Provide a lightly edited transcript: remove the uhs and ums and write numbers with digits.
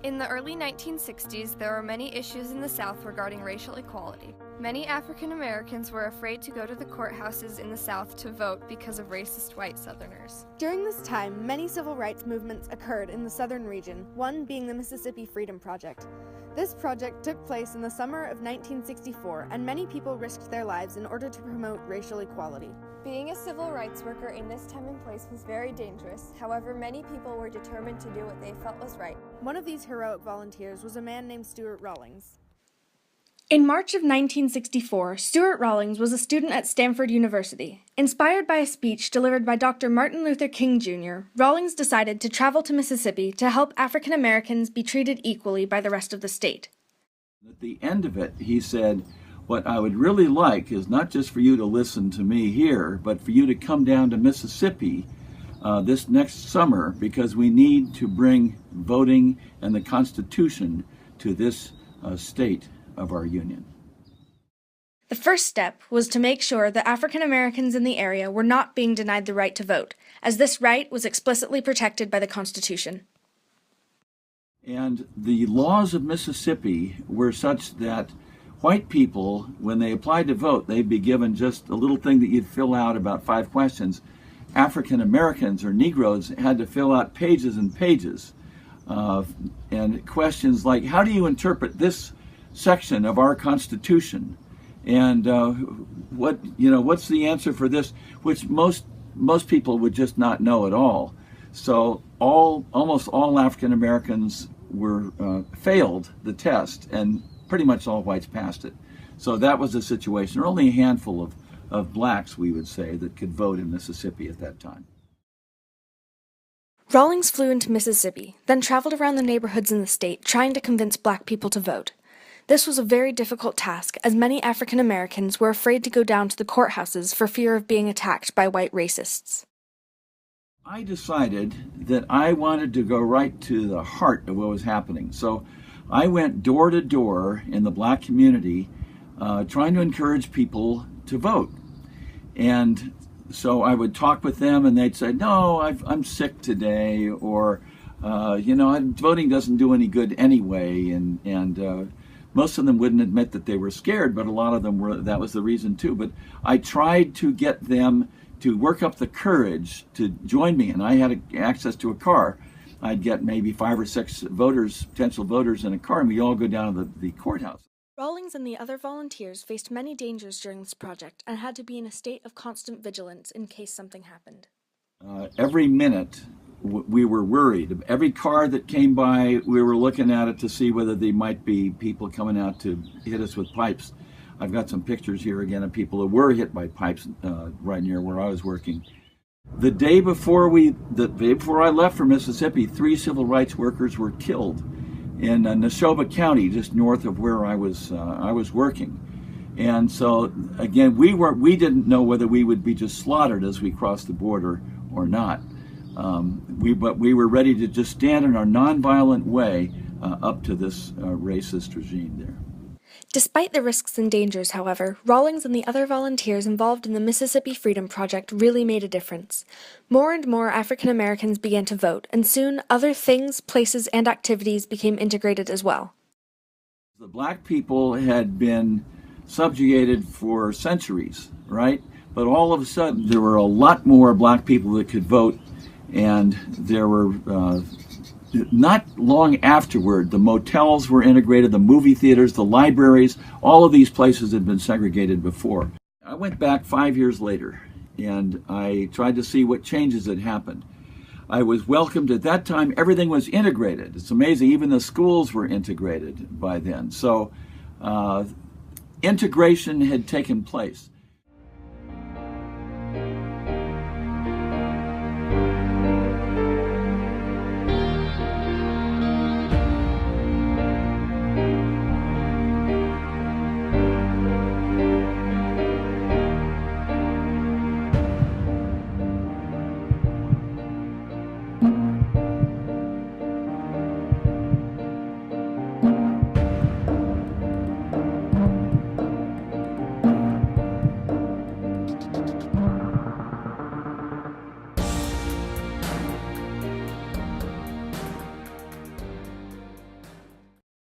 In the early 1960s, there were many issues in the South regarding racial equality. Many African Americans were afraid to go to the courthouses in the South to vote because of racist white Southerners. During this time, many civil rights movements occurred in the southern region, one being the Mississippi Freedom Project. This project took place in the summer of 1964, and many people risked their lives in order to promote racial equality. Being a civil rights worker in this time and place was very dangerous. However, many people were determined to do what they felt was right. One of these heroic volunteers was a man named Stuart Rawlings. In March of 1964, Stuart Rawlings was a student at Stanford University. Inspired by a speech delivered by Dr. Martin Luther King Jr., Rawlings decided to travel to Mississippi to help African Americans be treated equally by the rest of the state. At the end of it, he said, "What I would really like is not just for you to listen to me here, but for you to come down to Mississippi this next summer, because we need to bring voting and the Constitution to this state of our union." The first step was to make sure that African Americans in the area were not being denied the right to vote, as this right was explicitly protected by the Constitution. And the laws of Mississippi were such that white people, when they applied to vote, they'd be given just a little thing that you'd fill out, about 5 questions. African Americans or Negroes had to fill out pages and pages, and questions like, how do you interpret this section of our Constitution, and what's the answer for this, which most people would just not know at all. So almost all African Americans were failed the test, and pretty much all whites passed it. So that was the situation. There were only a handful of blacks, we would say, that could vote in Mississippi at that time. Rawlings flew into Mississippi, then traveled around the neighborhoods in the state trying to convince black people to vote. This was a very difficult task, as many African Americans were afraid to go down to the courthouses for fear of being attacked by white racists. I decided that I wanted to go right to the heart of what was happening. So I went door to door in the black community trying to encourage people to vote. And so I would talk with them, and they'd say, "No, I'm sick today," or voting doesn't do any good anyway. And most of them wouldn't admit that they were scared, but a lot of them were. That was the reason too. But I tried to get them to work up the courage to join me, and I had access to a car. I'd get maybe 5 or 6 potential voters in a car, and we'd all go down to the courthouse. Rawlings and the other volunteers faced many dangers during this project and had to be in a state of constant vigilance in case something happened. Every minute we were worried. Every car that came by, we were looking at it to see whether there might be people coming out to hit us with pipes. I've got some pictures here again of people who were hit by pipes right near where I was working. The day before I left for Mississippi, 3 civil rights workers were killed in Neshoba County, just north of where I was working. And so again, we didn't know whether we would be just slaughtered as we crossed the border or not. But we were ready to just stand in our nonviolent way up to this racist regime there. Despite the risks and dangers, however, Rawlings and the other volunteers involved in the Mississippi Freedom Project really made a difference. More and more African Americans began to vote, and soon other things, places, and activities became integrated as well. The black people had been subjugated for centuries, right? But all of a sudden, there were a lot more black people that could vote, and there were not long afterward, the motels were integrated, the movie theaters, the libraries, all of these places had been segregated before. I went back 5 years later, and I tried to see what changes had happened. I was welcomed at that time. Everything was integrated. It's amazing. Even the schools were integrated by then. So integration had taken place.